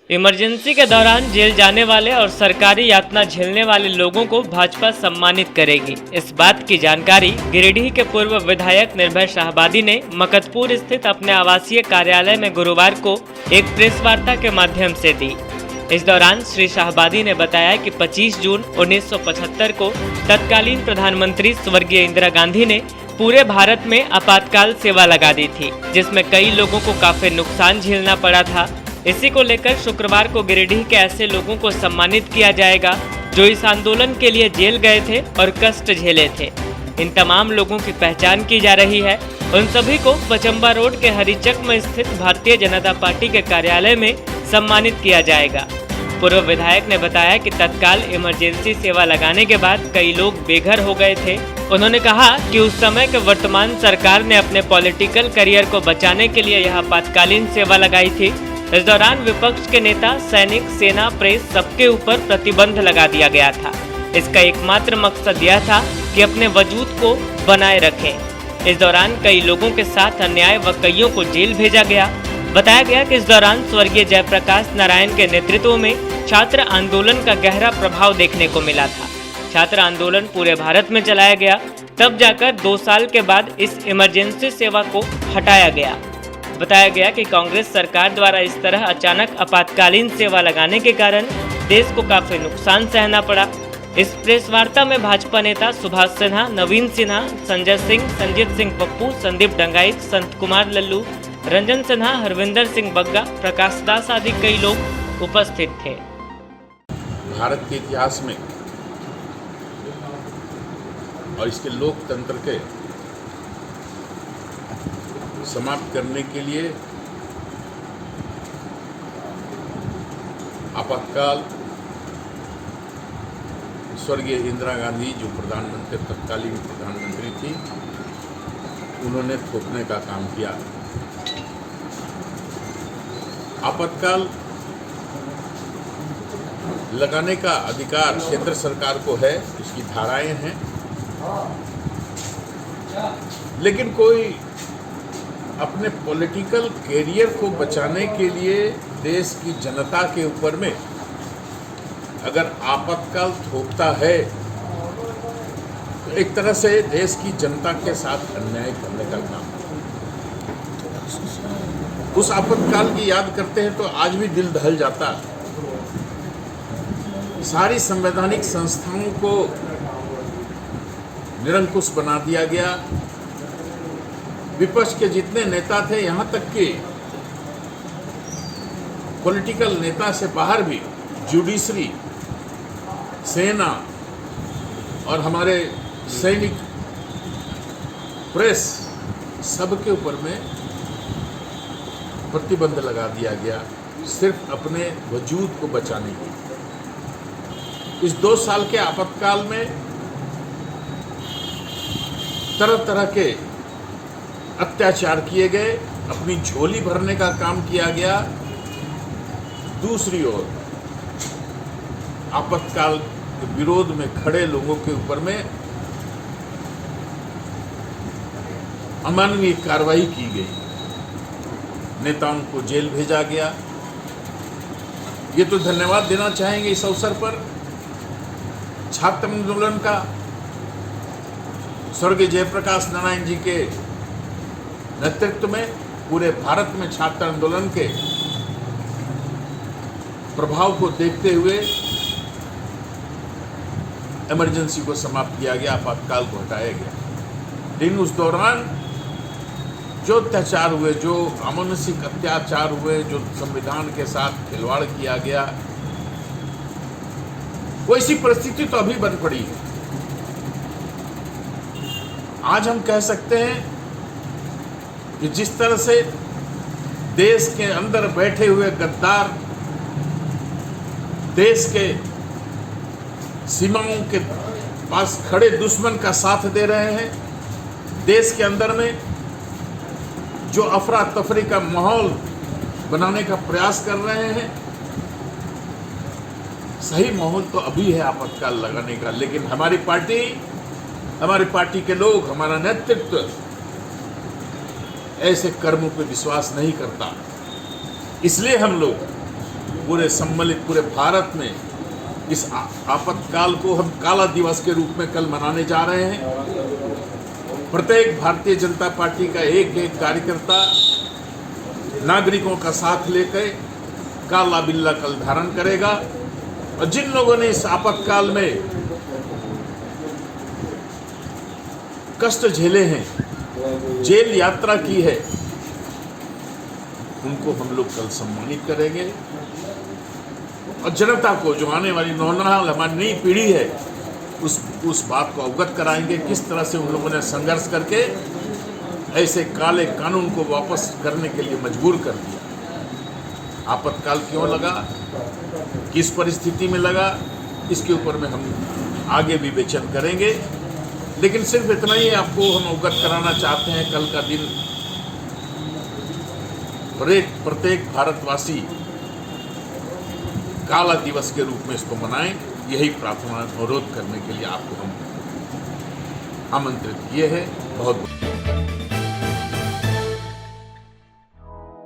Emergency के दौरान jail जाने वाले और सरकारी यातना झेलने वाले लोगों को भाजपा सम्मानित करेगी। इस बात की जानकारी गिरिडीह के पूर्व विधायक निर्भय शाहबादी ने मकतपुर स्थित अपने आवासीय कार्यालय में गुरुवार को एक प्रेस वार्ता के माध्यम से दी। इस दौरान श्री शाहबादी ने बताया कि 25 जून 1975 को तत्कालीन प्रधानमंत्री स्वर्गीय इंदिरा गांधी ने पूरे भारत में आपातकाल सेवा लगा दी थी, जिसमें कई लोगों को काफी नुकसान झेलना पड़ा था। इसी को लेकर शुक्रवार को गिरिडीह के ऐसे लोगों को सम्मानित किया जाएगा जो इस आंदोलन के लिए जेल गए थे और कष्ट झेले थे। इन तमाम लोगों की पहचान की जा रही है। उन सभी को पचम्बा रोड के हरिचक में स्थित भारतीय जनता पार्टी के कार्यालय में सम्मानित किया जाएगा। पूर्व विधायक ने बताया कि तत्काल इमरजेंसी सेवा लगाने के बाद कई लोग बेघर हो गए थे। उन्होंने कहा कि उस समय के वर्तमान सरकार ने अपने पॉलिटिकल करियर को बचाने के लिए यह आपातकालीन सेवा लगाई थी। इस दौरान विपक्ष के नेता, सैनिक, सेना, प्रेस सबके ऊपर प्रतिबंध लगा दिया गया था। इसका एकमात्र मकसद यह था कि अपने वजूद को बनाए रखें। इस दौरान कई लोगों के साथ अन्याय व कईयों को जेल भेजा गया। बताया गया कि इस दौरान स्वर्गीय जयप्रकाश नारायण के नेतृत्व में छात्र आंदोलन का गहरा प्रभाव देखने को मिला था। छात्र आंदोलन पूरे भारत में चलाया गया, तब जाकर 2 साल के बाद इस इमरजेंसी सेवा को हटाया गया। बताया गया कि कांग्रेस सरकार द्वारा इस तरह अचानक आपातकालीन सेवा लगाने के कारण देश को काफी नुकसान सहना पड़ा। इस प्रेस वार्ता में भाजपा नेता सुभाष सिन्हा, नवीन सिन्हा, संजय सिंह, संजीत सिंह पप्पू, संदीप डंगाइत, संत कुमार लल्लू, रंजन सिन्हा, हरविंदर सिंह बग्गा, प्रकाश दास आदि कई लोग उपस्थित थे। भारत के इतिहास में और इसके लोकतंत्र के समाप्त करने के लिए आपातकाल स्वर्गीय इंदिरा गांधी जो तत्कालीन प्रधानमंत्री थी, उन्होंने थोपने का काम किया। आपातकाल लगाने का अधिकार केंद्र सरकार को है, इसकी धाराएं हैं, लेकिन कोई अपने पॉलिटिकल कैरियर को बचाने के लिए देश की जनता के ऊपर में अगर आपातकाल थोपता है तो एक तरह से देश की जनता के साथ अन्याय करने का काम। उस आपातकाल की याद करते हैं तो आज भी दिल दहल जाता। सारी संवैधानिक संस्थाओं को निरंकुश बना दिया गया। विपक्ष के जितने नेता थे, यहाँ तक कि पॉलिटिकल नेता से बाहर भी जुडिशरी, सेना और हमारे सैनिक, प्रेस सबके ऊपर में प्रतिबंध लगा दिया गया, सिर्फ अपने वजूद को बचाने के। इस 2 साल के आपातकाल में तरह तरह के अत्याचार किए गए, अपनी झोली भरने का काम किया गया। दूसरी ओर आपातकाल के विरोध में खड़े लोगों के ऊपर में अमानवीय कार्रवाई की गई, नेताओं को जेल भेजा गया। ये तो धन्यवाद देना चाहेंगे इस अवसर पर छात्र आंदोलन का, स्वर्गीय जयप्रकाश नारायण जी के नेतृत्व में पूरे भारत में छात्र आंदोलन के प्रभाव को देखते हुए इमरजेंसी को समाप्त किया गया, आपातकाल को हटाया गया। लेकिन उस दौरान जो अत्याचार हुए, जो अमानुषिक अत्याचार हुए, जो संविधान के साथ खिलवाड़ किया गया, वैसी परिस्थिति तो अभी बन पड़ी है। आज हम कह सकते हैं कि जिस तरह से देश के अंदर बैठे हुए गद्दार देश के सीमाओं के पास खड़े दुश्मन का साथ दे रहे हैं, देश के अंदर में जो अफरा तफरी का माहौल बनाने का प्रयास कर रहे हैं, सही माहौल तो अभी है आपातकाल लगाने का। लेकिन हमारी पार्टी के लोग, हमारा नेतृत्व ऐसे कर्मों पे विश्वास नहीं करता। इसलिए हम लोग पूरे सम्मिलित पूरे भारत में इस आपातकाल को हम काला दिवस के रूप में कल मनाने जा रहे हैं। प्रत्येक भारतीय जनता पार्टी का एक एक कार्यकर्ता नागरिकों का साथ लेकर काला बिल्ला कल धारण करेगा और जिन लोगों ने इस आपातकाल में कष्ट झेले हैं, जेल यात्रा की है, उनको हम लोग कल सम्मानित करेंगे और जनता को, जो आने वाली नौजवान हमारी नई पीढ़ी है, उस बात को अवगत कराएंगे किस तरह से उन लोगों ने संघर्ष करके ऐसे काले कानून को वापस करने के लिए मजबूर कर दिया। आपातकाल क्यों लगा, किस परिस्थिति में लगा, इसके ऊपर में हम आगे विवेचन करेंगे। लेकिन सिर्फ इतना ही आपको हम अवगत कराना चाहते हैं, कल का दिन प्रत्येक भारतवासी काला दिवस के रूप में इसको मनाएं। यही प्रार्थना अनुरोध करने के लिए आपको हम आमंत्रित किए हैं। बहुत बहुत